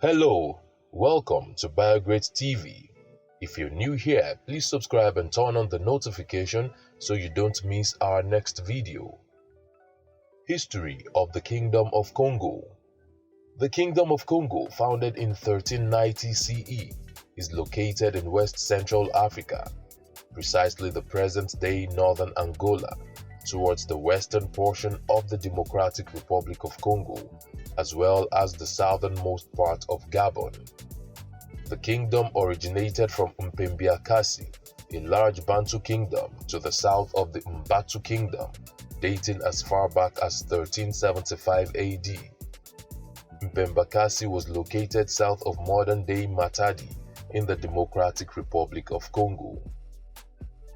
Hello, welcome to BioGreat TV. If you're new here, please subscribe and turn on the notification so you don't miss our next video. History of the Kingdom of Congo. The Kingdom of Congo, founded in 1390 CE, is located in West Central Africa, precisely the present-day northern Angola, towards the western portion of the Democratic Republic of Congo, as well as the southernmost part of Gabon. The kingdom originated from Mpembiakasi, a large Bantu kingdom to the south of the Mbatu kingdom, dating as far back as 1375 AD. Mpembakasi was located south of modern-day Matadi in the Democratic Republic of Congo.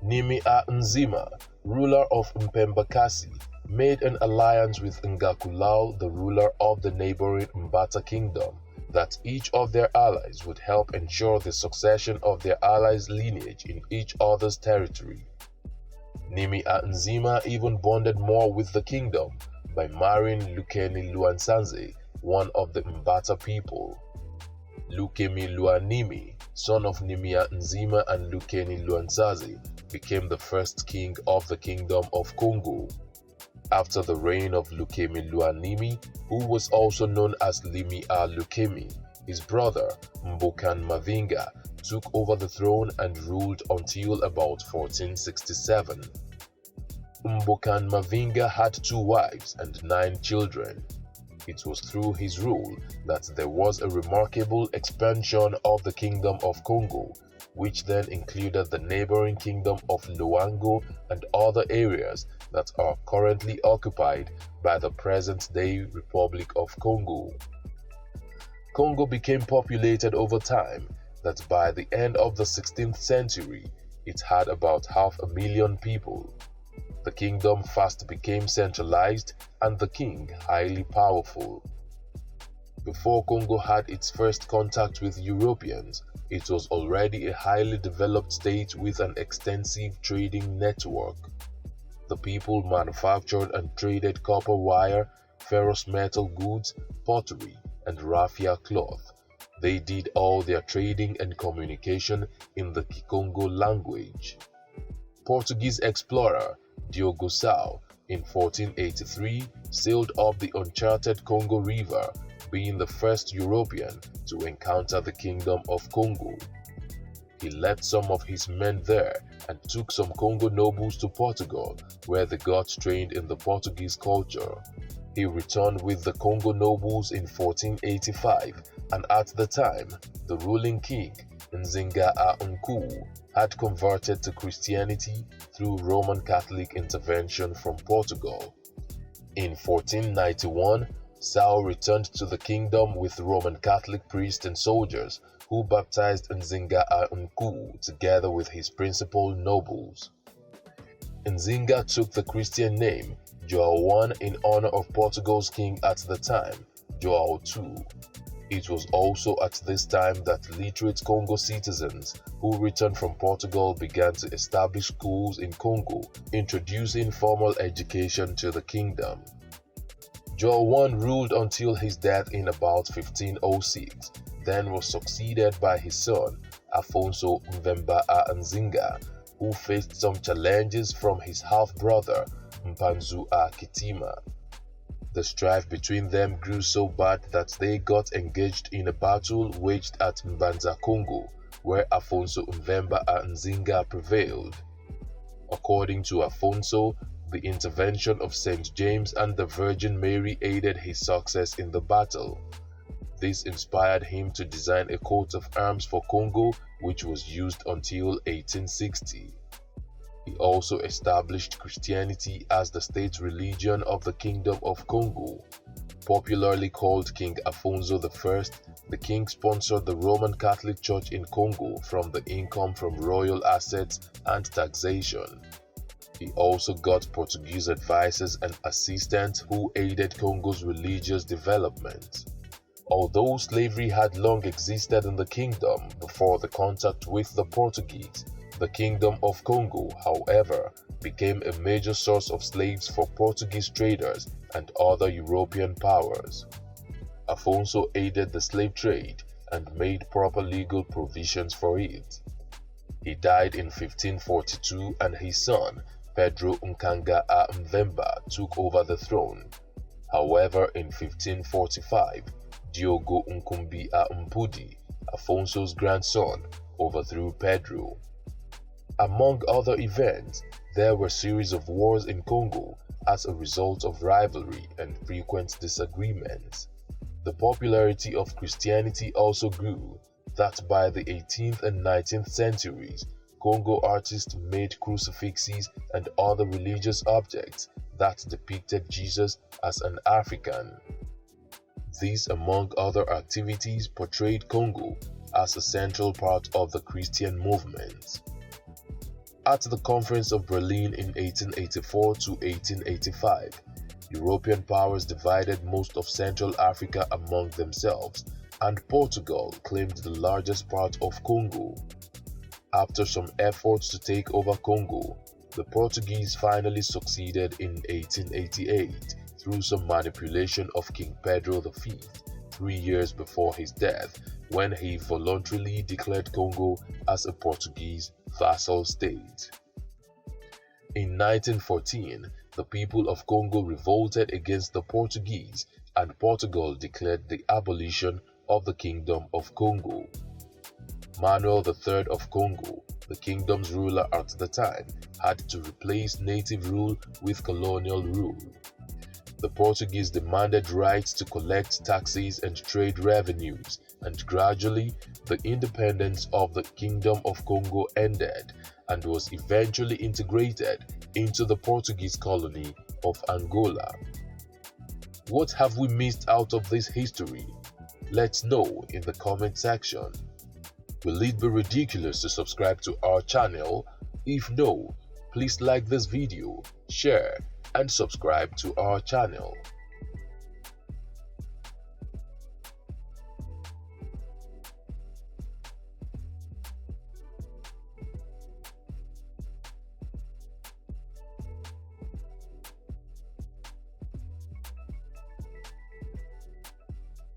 Nimi a Nzima, ruler of Mpembakasi, made an alliance with Ngakulao, the ruler of the neighboring Mbata kingdom, that each of their allies would help ensure the succession of their allies' lineage in each other's territory. Nimi a Nzima even bonded more with the kingdom by marrying Lukeni Luansanze, one of the Mbata people. Lukemi Luanimi, son of Nimia Nzima and Lukeni Luansaze, became the first king of the Kingdom of Congo. After the reign of Lukemi Luanimi, who was also known as Limi a Lukemi, his brother Mbokan Mavinga took over the throne and ruled until about 1467. Mbokan Mavinga had 2 wives and 9 children. It was through his rule that there was a remarkable expansion of the Kingdom of Congo, which then included the neighboring Kingdom of Luango and other areas that are currently occupied by the present-day Republic of Congo. Congo became populated over time that by the end of the 16th century, it had about 500,000 people. The kingdom fast became centralized and the king highly powerful. Before Congo had its first contact with Europeans, it was already a highly developed state with an extensive trading network. The people manufactured and traded copper wire, ferrous metal goods, pottery, and raffia cloth. They did all their trading and communication in the Kikongo language. Portuguese explorer Diogo Sau in 1483 sailed up the uncharted Congo River, being the first European to encounter the Kingdom of Congo. He left some of his men there and took some Congo nobles to Portugal, where they got trained in the Portuguese culture. He returned with the Congo nobles in 1485, and at the time, the ruling king, Nzinga a Nku, had converted to Christianity through Roman Catholic intervention from Portugal. In 1491, Sao returned to the kingdom with Roman Catholic priests and soldiers who baptized Nzinga a Nku together with his principal nobles. Nzinga took the Christian name João I in honor of Portugal's king at the time, João II. It was also at this time that literate Congo citizens who returned from Portugal began to establish schools in Congo, introducing formal education to the kingdom. João I ruled until his death in about 1506, then was succeeded by his son, Afonso Mvemba a Nzinga, who faced some challenges from his half-brother, Mpanzu a Kitima. The strife between them grew so bad that they got engaged in a battle waged at Mbanza Congo, where Afonso Mvemba a Nzinga prevailed. According to Afonso, the intervention of St. James and the Virgin Mary aided his success in the battle. This inspired him to design a coat of arms for Congo, which was used until 1860. He also established Christianity as the state religion of the Kingdom of Congo. Popularly called King Afonso I, the king sponsored the Roman Catholic Church in Congo from the income from royal assets and taxation. He also got Portuguese advisors and assistants who aided Congo's religious development. Although slavery had long existed in the kingdom before the contact with the Portuguese, the Kingdom of Congo, however, became a major source of slaves for Portuguese traders and other European powers. Afonso aided the slave trade and made proper legal provisions for it. He died in 1542 and his son, Pedro Nkanga Mvemba, took over the throne. However, in 1545, Diogo Nkumbi Mpudi, Afonso's grandson, overthrew Pedro. Among other events, there were a series of wars in Congo as a result of rivalry and frequent disagreements. The popularity of Christianity also grew, that by the 18th and 19th centuries, Congo artists made crucifixes and other religious objects that depicted Jesus as an African. These, among other activities, portrayed Congo as a central part of the Christian movement. At the Conference of Berlin in 1884 to 1885, European powers divided most of Central Africa among themselves, and Portugal claimed the largest part of Congo. After some efforts to take over Congo, the Portuguese finally succeeded in 1888 through some manipulation of King Pedro V, 3 years before his death, when he voluntarily declared Congo as a Portuguese vassal state. In 1914, the people of Congo revolted against the Portuguese, and Portugal declared the abolition of the Kingdom of Kongo. Manuel III of Congo, the kingdom's ruler at the time, had to replace native rule with colonial rule. The Portuguese demanded rights to collect taxes and trade revenues, and gradually the independence of the Kingdom of Congo ended and was eventually integrated into the Portuguese colony of Angola. What have we missed out of this history? Let's know in the comment section. Will it be ridiculous to subscribe to our channel? If no, please like this video, share, and subscribe to our channel.